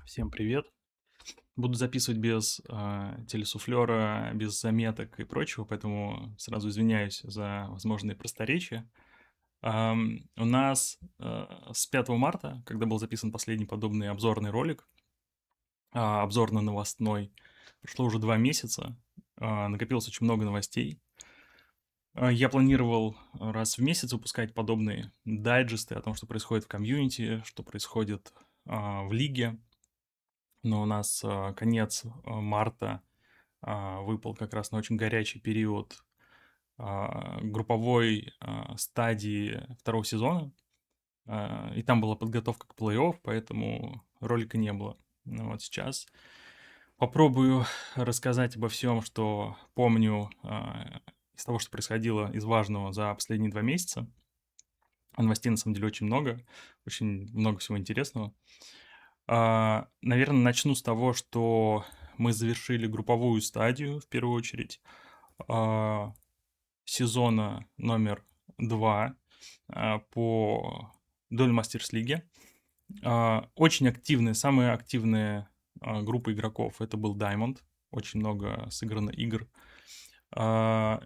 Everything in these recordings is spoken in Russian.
Всем привет. Буду записывать без телесуфлера, без заметок и прочего, поэтому сразу извиняюсь за возможные просторечия. У нас с 5 марта, когда был записан последний подобный обзорный ролик, обзорно-новостной, прошло уже 2 месяца, накопилось очень много новостей. Я планировал раз в месяц выпускать подобные дайджесты о том, что происходит в комьюнити, что происходит в лиге, но у нас конец марта выпал как раз на очень горячий период групповой стадии второго сезона, и там была подготовка к плей-офф, поэтому ролика не было. Ну вот сейчас попробую рассказать обо всем, что помню из того, что происходило из важного за последние 2 месяца. Новостей на самом деле очень много всего интересного. Наверное, начну с того, что мы завершили групповую стадию, в первую очередь, а, сезона номер 2 по Duel Masters лиге. Очень активные, самые активные группы игроков это был Diamond. Очень много сыграно игр. А,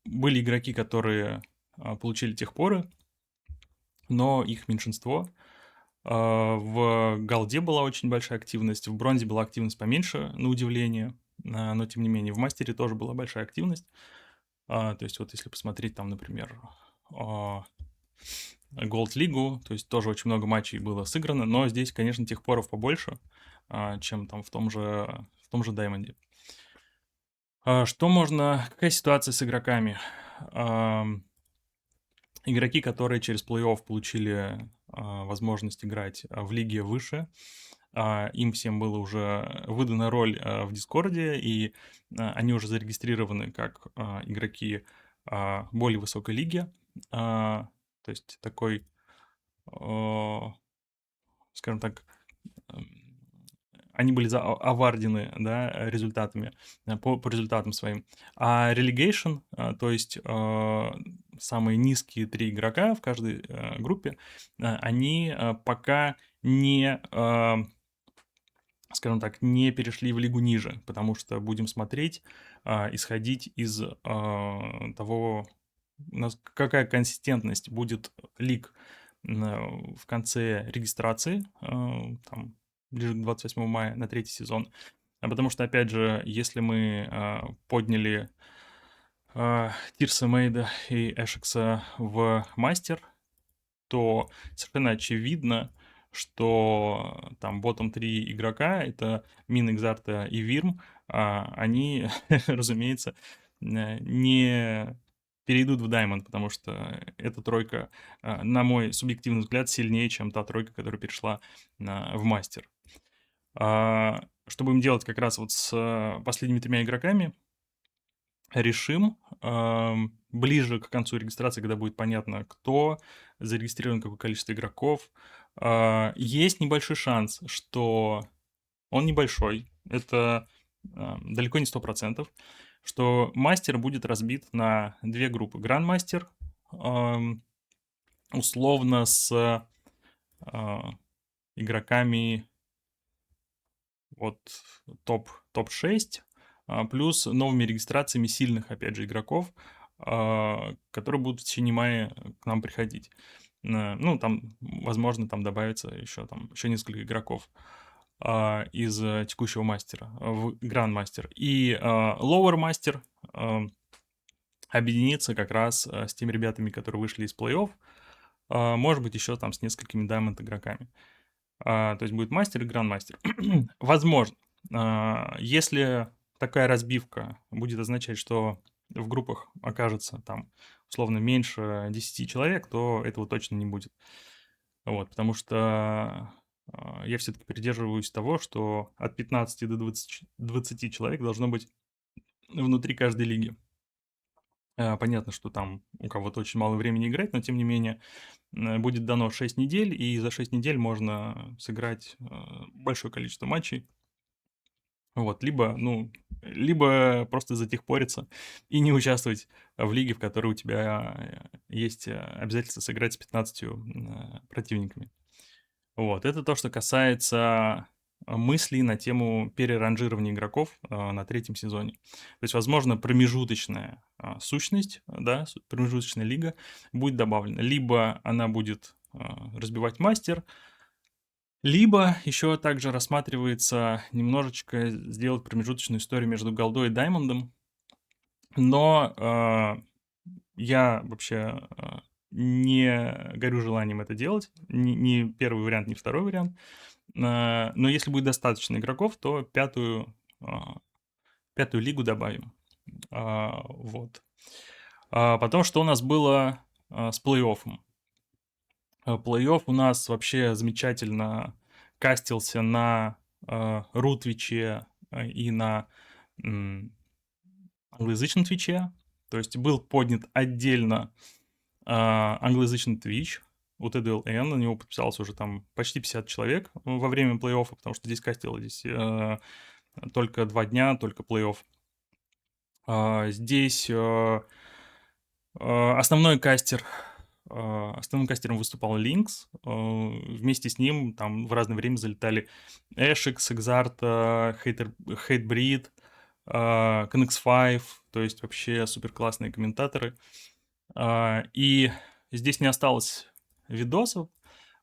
Были игроки, которые получили техпоры, но их меньшинство. В голде была очень большая активность, в бронзе была активность поменьше, на удивление, но тем не менее в мастере тоже была большая активность. То есть вот если посмотреть там, например, Gold Лигу, то есть тоже очень много матчей было сыграно, но здесь, конечно, техпоров побольше, чем там в том же Даймонде. Какая ситуация с игроками? Игроки, которые через плей-офф получили возможность играть в лиге выше, им всем было уже выдана роль в Дискорде, и они уже зарегистрированы как игроки более высокой лиги. То есть такой, а, скажем так, эм, они были авардены, да, результатами, по результатам своим. А relegation, то есть самые низкие 3 игрока в каждой группе, они пока не, скажем так, не перешли в лигу ниже, потому что будем смотреть, исходить из того, какая консистентность будет лиг в конце регистрации, там, ближе к 28 мая на третий сезон. Потому что, опять же, если мы подняли Тирса Мейда и Эшекса в мастер, то совершенно очевидно, что там ботом 3 игрока, это Мин, Экзарта и Вирм, они, разумеется, не перейдут в Даймонд, потому что эта тройка, на мой субъективный взгляд, сильнее, чем та тройка, которая перешла в мастер. Что будем делать как раз вот с последними 3 игроками? Решим ближе к концу регистрации, когда будет понятно, кто зарегистрирован, какое количество игроков. Есть небольшой шанс, что он небольшой, это далеко не 100%, что мастер будет разбит на 2 группы. Грандмастер условно с игроками вот топ-6, плюс новыми регистрациями сильных, опять же, игроков, которые будут в течение мая к нам приходить. Ну, там, возможно, там добавится еще несколько игроков из текущего мастера в гранд-мастер. И lower мастер объединится как раз с теми ребятами, которые вышли из плей-офф, может быть, еще там с несколькими diamond игроками. То есть будет мастер и гранд-мастер. Возможно. Если такая разбивка будет означать, что в группах окажется там условно меньше 10 человек, то этого точно не будет. Вот, потому что я все-таки придерживаюсь того, что от 15 до 20 человек должно быть внутри каждой лиги. Понятно, что там у кого-то очень мало времени играть, но тем не менее будет дано 6 недель, и за 6 недель можно сыграть большое количество матчей. Вот, либо просто затихпориться и не участвовать в лиге, в которой у тебя есть обязательство сыграть с 15 противниками. Вот, это то, что касается мыслей на тему переранжирования игроков на третьем сезоне. То есть, возможно, промежуточная сущность, да, промежуточная лига будет добавлена. Либо она будет разбивать мастер, либо еще также рассматривается немножечко сделать промежуточную историю между Голдой и Даймондом. Но я вообще не горю желанием это делать. Ни первый вариант, ни второй вариант. Но если будет достаточно игроков, то пятую лигу добавим. Вот. Потом, что у нас было с плей-оффом? Плей-офф у нас вообще замечательно кастился на ру-твиче и на англоязычном твиче. То есть был поднят отдельно англоязычный твич у TDLN, на него подписалось уже там почти 50 человек во время плей-оффа, потому что здесь кастилось только 2 дня, только плей-офф. Здесь основной кастер, основным кастером выступал Lynx. Вместе с ним там в разное время залетали Эшикс, Exarta, Hatebreed, Connect5, то есть вообще супер классные комментаторы. И здесь не осталось видосов,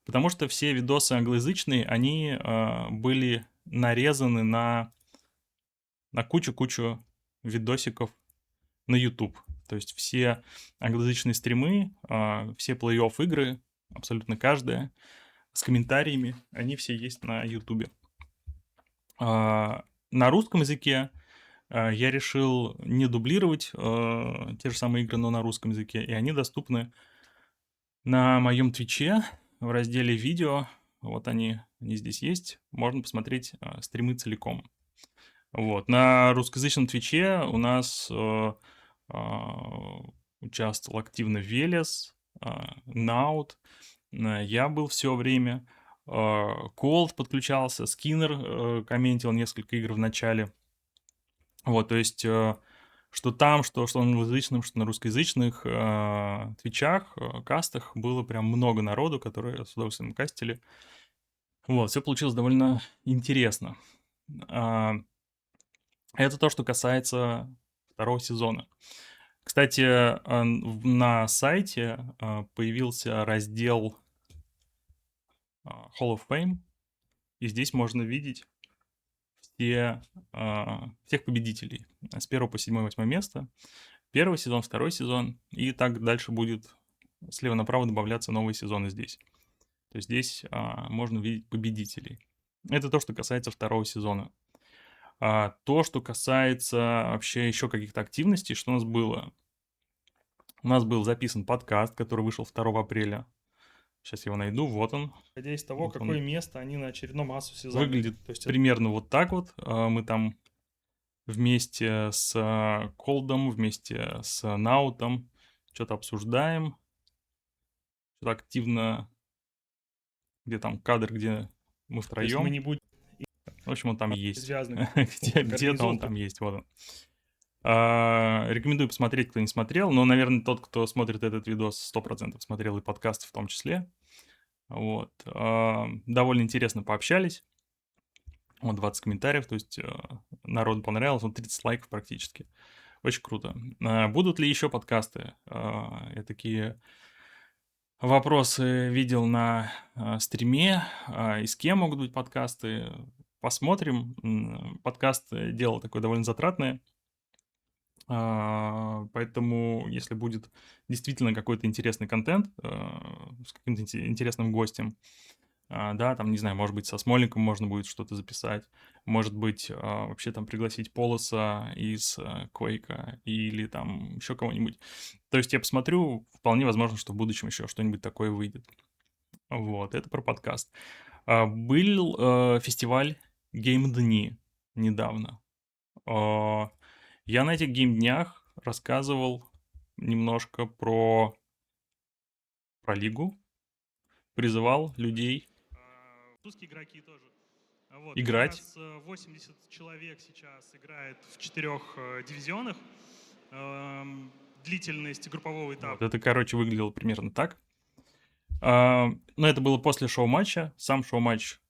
потому что все видосы англоязычные, они были нарезаны на кучу-кучу видосиков на YouTube. То есть все англоязычные стримы, все плей-офф игры, абсолютно каждая, с комментариями, они все есть на YouTube. На русском языке я решил не дублировать те же самые игры, но на русском языке, и они доступны на моем твиче в разделе «Видео». Вот они здесь есть, можно посмотреть стримы целиком. Вот. На русскоязычном твиче у нас участвовал активно Велес, Наут, я был все время, Колд подключался, Скиннер комментил несколько игр в начале. Вот, то есть, что там, что на англоязычном, что на русскоязычных твичах, кастах было прям много народу, которые с удовольствием кастили. Вот, все получилось довольно интересно. Это то, что касается второго сезона. Кстати, на сайте появился раздел Hall of Fame, и здесь можно видеть всех победителей с 1 по 7, 8 место. Первый сезон, второй сезон, и так дальше будет слева направо добавляться новые сезоны здесь. То есть здесь можно видеть победителей. Это то, что касается второго сезона. То, что касается вообще еще каких-то активностей, что у нас было? У нас был записан подкаст, который вышел 2 апреля. Сейчас я его найду, вот он. Исходя из того, Вот какое он. место они на очередном массовсе заняли. Выглядит То есть примерно вот так вот. Мы там вместе с Колдом, вместе с Наутом что-то обсуждаем. Что-то активно... Где там кадр, где мы То есть мы втроем. не будем В общем, он там есть. связаны Где-то он там есть, вот он. Рекомендую посмотреть, кто не смотрел. Но, наверное, тот, кто смотрит этот видос, 100% смотрел и подкаст в том числе. Вот. Довольно интересно пообщались. Вот 20 комментариев, то есть народу понравилось, вот 30 лайков практически. Очень круто. Будут ли еще подкасты? Я такие вопросы видел на стриме. И с кем могут быть подкасты? Посмотрим. Подкаст дело такое довольно затратное. Поэтому, если будет действительно какой-то интересный контент с каким-то интересным гостем, да, там, не знаю, может быть, со Смольником можно будет что-то записать, может быть, вообще там пригласить Полоса из Quake или там еще кого-нибудь. То есть я посмотрю, вполне возможно, что в будущем еще что-нибудь такое выйдет. Вот, это про подкаст. Был фестиваль Гейм-дни недавно. Я на этих гейм-днях рассказывал немножко про лигу, призывал людей русские игроки тоже. Вот, играть. У нас 80 человек сейчас играет в 4 дивизионах. Длительность группового этапа. Вот, это, короче, выглядело примерно так. Но это было после шоу-матча. Сам шоу-матч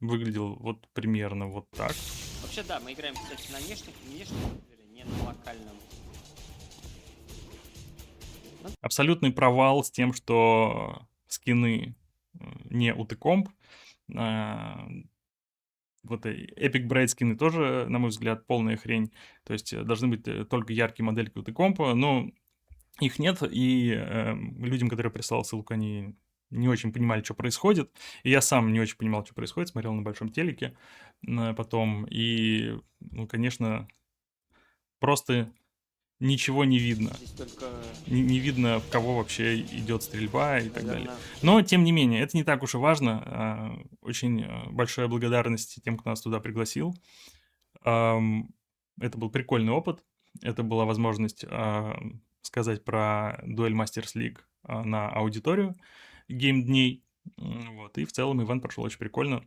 выглядел вот примерно вот так. Вообще, да, мы играем, кстати, на внешнем сервере, не на локальном. Абсолютный провал с тем, что скины не UT-комп. А, Вот и Epic Braid скины тоже, на мой взгляд, полная хрень. То есть должны быть только яркие модельки UT-компа, но их нет, и людям, которые прислал ссылку, они не очень понимали, что происходит. И я сам не очень понимал, что происходит, смотрел на большом телеке потом. И, ну, конечно, просто ничего не видно. Здесь только, Не видно, в кого вообще идет стрельба и так далее. наверное, Но, тем не менее, это не так уж и важно. Очень большая благодарность тем, кто нас туда пригласил. Это был прикольный опыт. Это была возможность сказать про Duel Masters League на аудиторию гейм-дней. Вот. И в целом ивент прошел очень прикольно.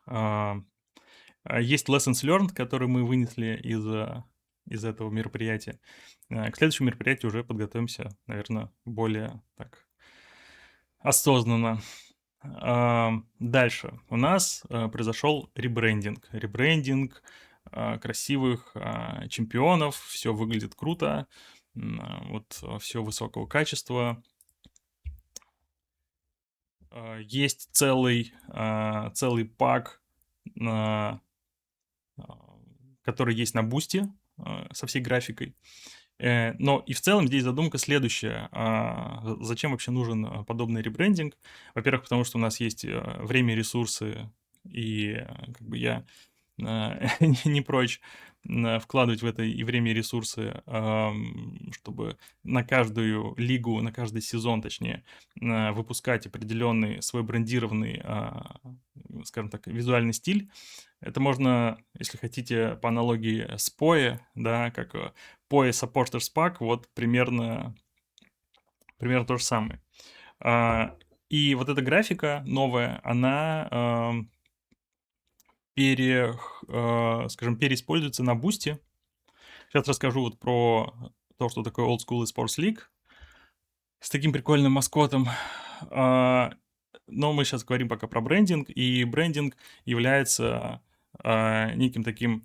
Есть lessons learned, которые мы вынесли из этого мероприятия. К следующему мероприятию уже подготовимся, наверное, более так осознанно. Дальше у нас произошел ребрендинг. Ребрендинг красивых чемпионов. Все выглядит круто. Вот все высокого качества. Есть целый пак, который есть на бусте со всей графикой. Но и в целом здесь задумка следующая. Зачем вообще нужен подобный ребрендинг? Во-первых, потому что у нас есть время и ресурсы, и как бы я не прочь вкладывать в это и время, и ресурсы, чтобы на каждую лигу, на каждый сезон, точнее, выпускать определенный свой брендированный, скажем так, визуальный стиль. Это можно, если хотите, по аналогии с PoE, да, как PoE Supporters Pack, вот примерно то же самое. И вот эта графика новая, она скажем, переиспользуется на бусте. Сейчас расскажу вот про то, что такое Old School Esports League с таким прикольным маскотом. Но мы сейчас говорим пока про брендинг, и брендинг является неким таким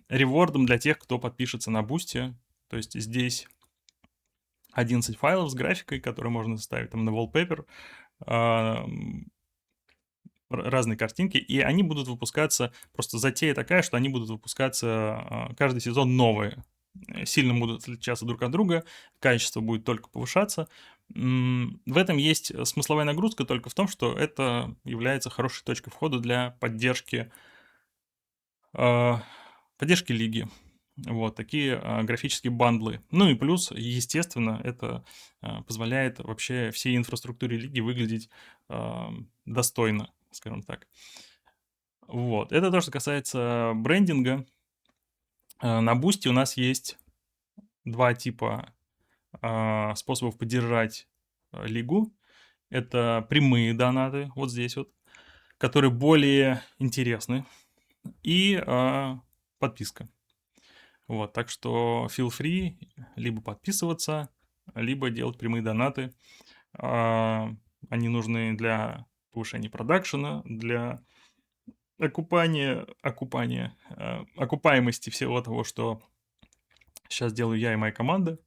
ревордом для тех, кто подпишется на бусте. То есть здесь 11 файлов с графикой, которые можно ставить там на wallpaper, разные картинки, и они будут выпускаться, просто затея такая, что они будут выпускаться каждый сезон новые. Сильно будут отличаться друг от друга, качество будет только повышаться. В этом есть смысловая нагрузка только в том, что это является хорошей точкой входа для поддержки лиги. Вот такие графические бандлы. Ну и плюс, естественно, это позволяет вообще всей инфраструктуре лиги выглядеть достойно, скажем так. Вот. Это то, что касается брендинга. На бусте у нас есть два типа способов поддержать лигу. Это прямые донаты, вот здесь вот, которые более интересны, и подписка. Вот, так что feel free либо подписываться, либо делать прямые донаты. Они нужны для повышения продакшена, для окупаемости всего того, что сейчас делаю я и моя команда,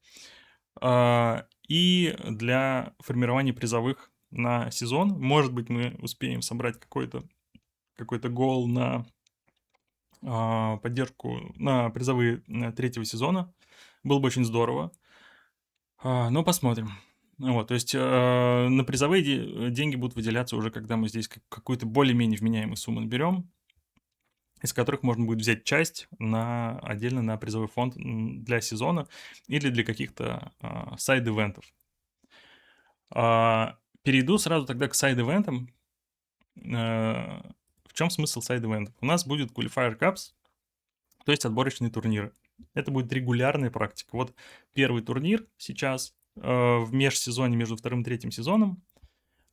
и для формирования призовых на сезон. Может быть, мы успеем собрать какой-то гол на поддержку, на призовые третьего сезона. Было бы очень здорово. Но посмотрим. Вот, то есть на призовые деньги будут выделяться уже, когда мы здесь какую-то более-менее вменяемую сумму наберем, из которых можно будет взять часть отдельно на призовой фонд для сезона или для каких-то сайд-ивентов. Перейду сразу тогда к сайд-ивентам. В чем смысл сайд-ивентов? У нас будет Qualifier Cups, то есть отборочные турниры. Это будет регулярная практика. Вот первый турнир сейчас в межсезоне между вторым и третьим сезоном.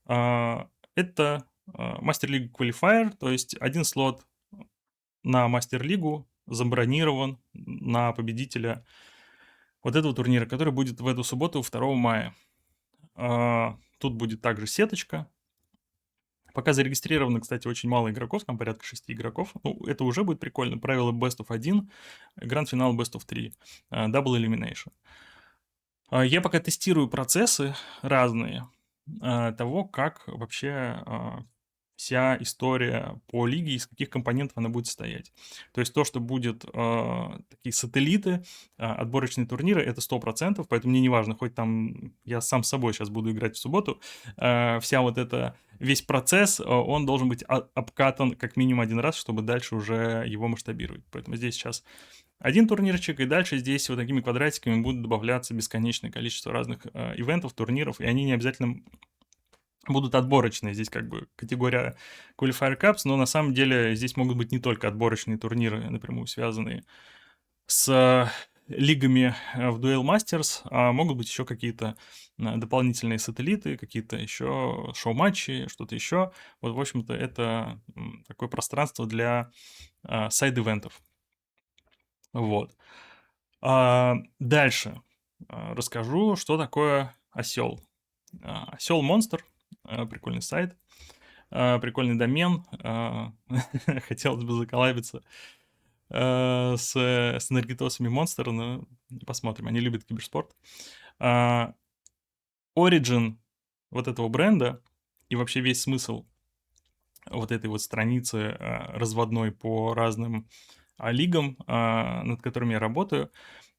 Это Мастер-лига Qualifier, то есть один слот на Мастер-лигу забронирован на победителя вот этого турнира, который будет в эту субботу, 2 мая. Тут будет также сеточка, Пока зарегистрировано, кстати, очень мало игроков, там порядка 6 игроков. Ну, это уже будет прикольно. Правила Best of 1, гранд-финал Best of 3, Double Elimination. Я пока тестирую процессы разные того, как вообще вся история по лиге, из каких компонентов она будет состоять. То есть то, что будет такие сателлиты, отборочные турниры, это 100%, поэтому мне не важно, хоть там я сам с собой сейчас буду играть в субботу, вся вот эта, весь процесс, он должен быть обкатан как минимум один раз, чтобы дальше уже его масштабировать. Поэтому здесь сейчас один турнирчик, и дальше здесь вот такими квадратиками будут добавляться бесконечное количество разных ивентов, турниров, и они не обязательно будут отборочные. Здесь как бы категория Qualifier Cups, но на самом деле здесь могут быть не только отборочные турниры, напрямую связанные с лигами в Duel Masters, а могут быть еще какие-то дополнительные сателлиты, какие-то еще шоу-матчи, что-то еще. Вот, в общем-то, это такое пространство для сайд-ивентов. Вот. Дальше расскажу, что такое осел. Осел Монстр, прикольный сайт, прикольный домен. Хотелось бы заколабиться с энергетосами Монстр, но посмотрим, они любят киберспорт. Origin вот этого бренда и вообще весь смысл вот этой вот страницы разводной по разным лигам, над которыми я работаю.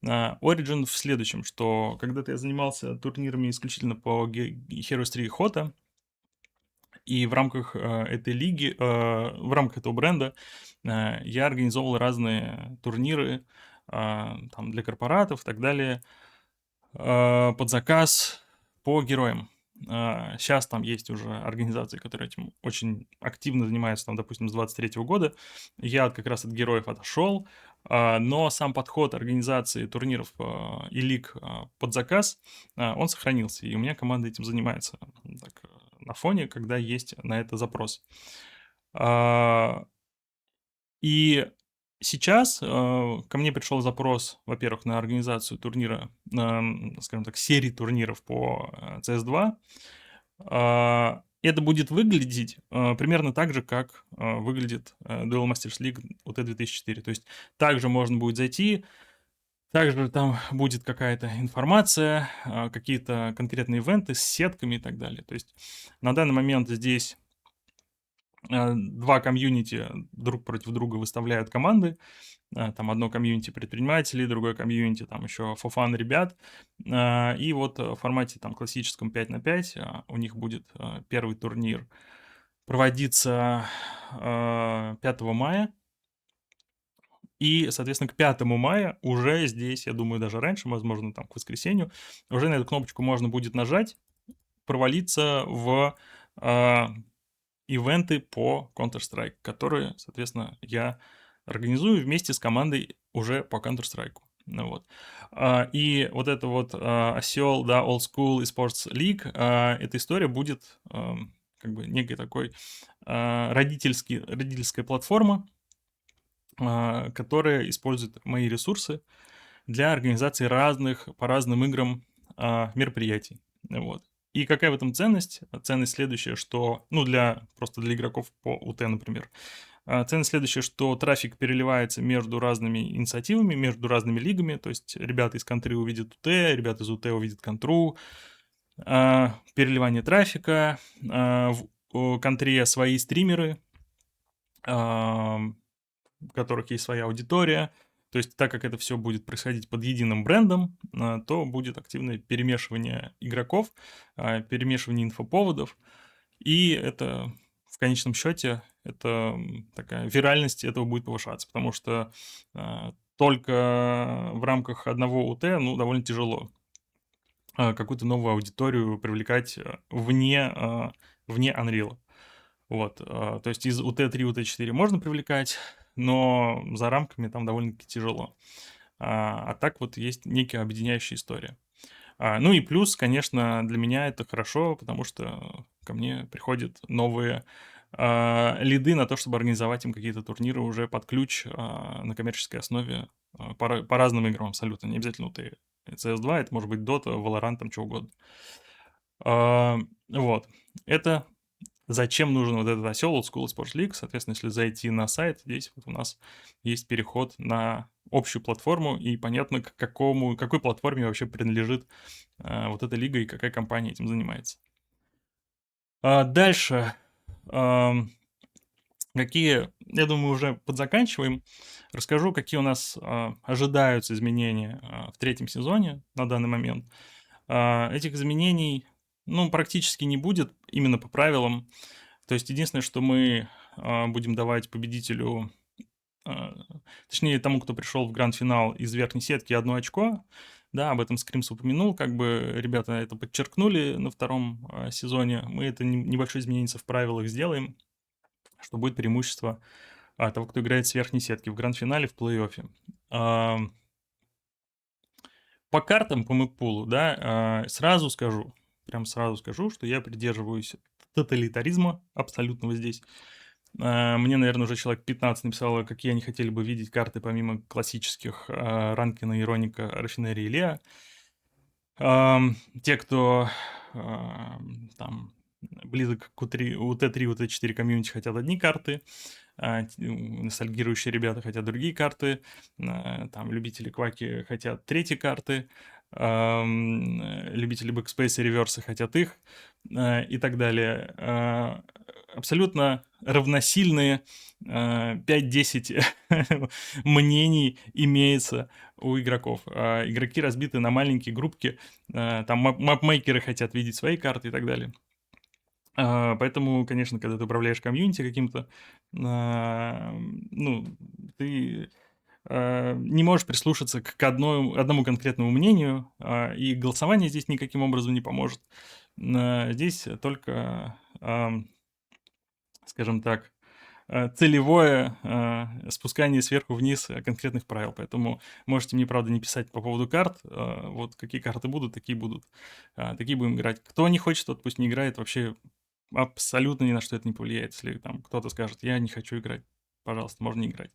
Origin в следующем, что когда-то я занимался турнирами исключительно по Heroes 3 Hota, и в рамках этой лиги, в рамках этого бренда я организовывал разные турниры там, для корпоратов и так далее под заказ по героям. Сейчас там есть уже организации, которые этим очень активно занимаются, там, допустим, с 23 года. Я как раз от героев отошел, но сам подход организации турниров и лиг под заказ, он сохранился, и у меня команда этим занимается так, на фоне, когда есть на это запрос. И сейчас ко мне пришел запрос, во-первых, на организацию турнира, скажем так, серии турниров по CS2. Это будет выглядеть примерно так же, как выглядит Duel Masters League UT2004. То есть также можно будет зайти, также там будет какая-то информация, какие-то конкретные ивенты с сетками и так далее. То есть на данный момент здесь два комьюнити друг против друга выставляют команды. Там одно комьюнити предпринимателей, другое комьюнити там еще for fun ребят. И вот в формате там классическом 5 на 5 у них будет первый турнир проводиться 5 мая. И, соответственно, к 5 мая уже здесь, я думаю, даже раньше, возможно, там к воскресенью, уже на эту кнопочку можно будет нажать, провалиться в ивенты по Counter-Strike, которые, соответственно, я организую вместе с командой уже по Counter-Strike. Ну, вот. И вот это вот осел, да, Old School eSports League, эта история будет как бы некой такой родительская платформа, которая использует мои ресурсы для организации разных, по разным играм мероприятий. Вот. И какая в этом ценность? Ценность следующая, что, ну, просто для игроков по УТ, например. Ценность следующая, что трафик переливается между разными инициативами, между разными лигами, то есть ребята из контры увидят УТ, ребята из УТ увидят контру, переливание трафика, в контре свои стримеры, у которых есть своя аудитория. То есть, так как это все будет происходить под единым брендом, то будет активное перемешивание игроков, перемешивание инфоповодов, и это в конечном счете, это такая виральность этого будет повышаться, потому что только в рамках одного УТ, ну, довольно тяжело какую-то новую аудиторию привлекать вне Unreal. Вот, то есть из УТ-3, УТ-4 можно привлекать, но за рамками там довольно-таки тяжело. А так вот есть некая объединяющая история. Ну и плюс, конечно, для меня это хорошо, потому что ко мне приходят новые лиды на то, чтобы организовать им какие-то турниры уже под ключ на коммерческой основе по разным играм абсолютно, не обязательно УТ. CS2, это может быть Dota, Valorant, там что угодно. Вот, это зачем нужен вот этот осел Old School Sports League. Соответственно, если зайти на сайт, здесь вот у нас есть переход на общую платформу, и понятно, какой платформе вообще принадлежит вот эта лига и какая компания этим занимается. Дальше. Какие, я думаю, уже подзаканчиваем. Расскажу, какие у нас ожидаются изменения в третьем сезоне на данный момент. Этих изменений, ну, практически не будет именно по правилам. То есть единственное, что мы будем давать победителю, точнее тому, кто пришел в гранд-финал из верхней сетки, 1 очко. Да, об этом Скримс упомянул, как бы ребята это подчеркнули на втором сезоне. Мы это небольшое изменение в правилах сделаем, что будет преимущество того, кто играет с верхней сетки в гранд-финале, в плей-оффе. По картам, по мэппулу, да, сразу скажу, что я придерживаюсь тоталитаризма абсолютного здесь. Мне, наверное, уже человек 15 написало, какие они хотели бы видеть карты помимо классических Ранкина, Ироника, Рафинери и Леа. Те, кто там близок к Т3, УТ4 комьюнити, хотят одни карты, ностальгирующие ребята хотят другие карты, там любители кваки хотят третьи карты, любители бэкспейса и реверса хотят их, и так далее. Абсолютно равносильные 5-10 мнений имеется у игроков. Игроки разбиты на маленькие группки, там мапмейкеры хотят видеть свои карты и так далее. Поэтому, конечно, когда ты управляешь комьюнити каким-то, ну, ты не можешь прислушаться к одному конкретному мнению, и голосование здесь никаким образом не поможет. Здесь только, скажем так, целевое спускание сверху вниз конкретных правил. Поэтому можете мне, правда, не писать по поводу карт. Вот какие карты будут, такие будут. Такие будем играть. Кто не хочет, тот пусть не играет. Вообще абсолютно ни на что это не повлияет. Если там кто-то скажет, я не хочу играть, пожалуйста, можно не играть.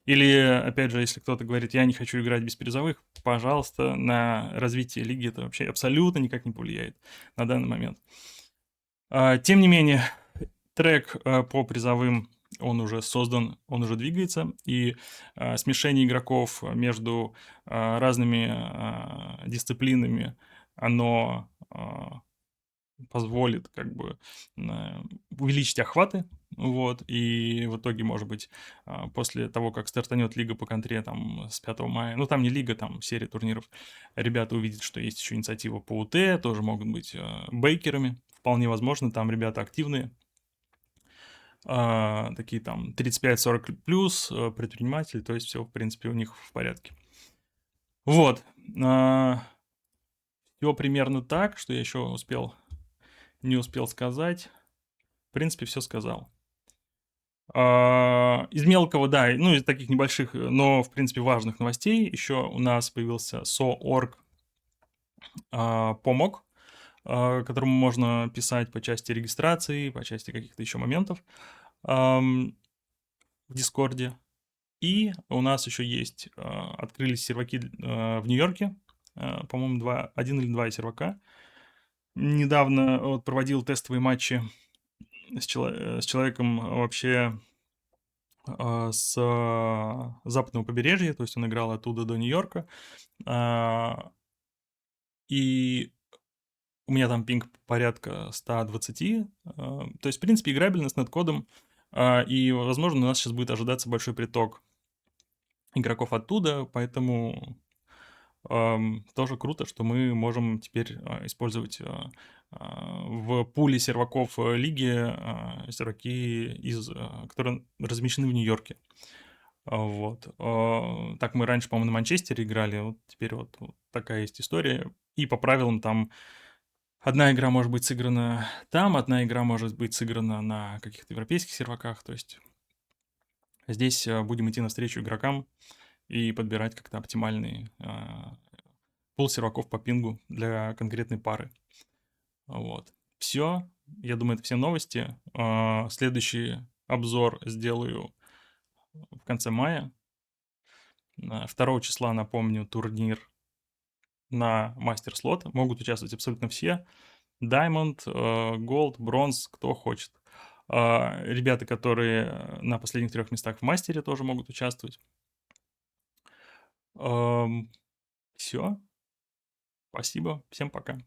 Или, опять же, если кто-то говорит, я не хочу играть без призовых, пожалуйста, на развитие лиги это вообще абсолютно никак не повлияет на данный момент. Тем не менее, трек по призовым, он уже создан, он уже двигается, и смешение игроков между разными дисциплинами, оно позволит как бы увеличить охваты, вот, и в итоге, может быть, после того, как стартанет лига по контре там с 5 мая, ну, там не лига, там серия турниров, ребята увидят, что есть еще инициатива по УТ, тоже могут быть бейкерами, вполне возможно, там ребята активные, такие там 35-40 плюс, предприниматели, то есть все, в принципе, у них в порядке. Вот. Все примерно так, что я еще не успел сказать. В принципе, все сказал. Из мелкого, да, ну, из таких небольших, но, в принципе, важных новостей еще у нас появился SO.org помог, которому можно писать по части регистрации, по части каких-то еще моментов в Дискорде. И у нас еще есть, открылись серваки в Нью-Йорке, по-моему, 1 или 2 сервака. Недавно вот проводил тестовые матчи с человеком вообще с западного побережья, то есть он играл оттуда до Нью-Йорка. И у меня там пинг порядка 120. То есть, в принципе, играбельно с неткодом. И, возможно, у нас сейчас будет ожидаться большой приток игроков оттуда, поэтому тоже круто, что мы можем теперь использовать в пуле серваков лиги серваки, которые размещены в Нью-Йорке. Вот. Так мы раньше, по-моему, на Манчестере играли, вот теперь вот такая есть история. И по правилам там одна игра может быть сыграна там, одна игра может быть сыграна на каких-то европейских серваках. То есть здесь будем идти навстречу игрокам и подбирать как-то оптимальный пул серваков по пингу для конкретной пары. Вот. Все. Я думаю, это все новости. Следующий обзор сделаю в конце мая. 2 числа, напомню, турнир на мастер-слот. Могут участвовать абсолютно все. Diamond, Gold, Bronze, кто хочет. Ребята, которые на последних 3 местах в мастере, тоже могут участвовать. Все. Спасибо. Всем пока.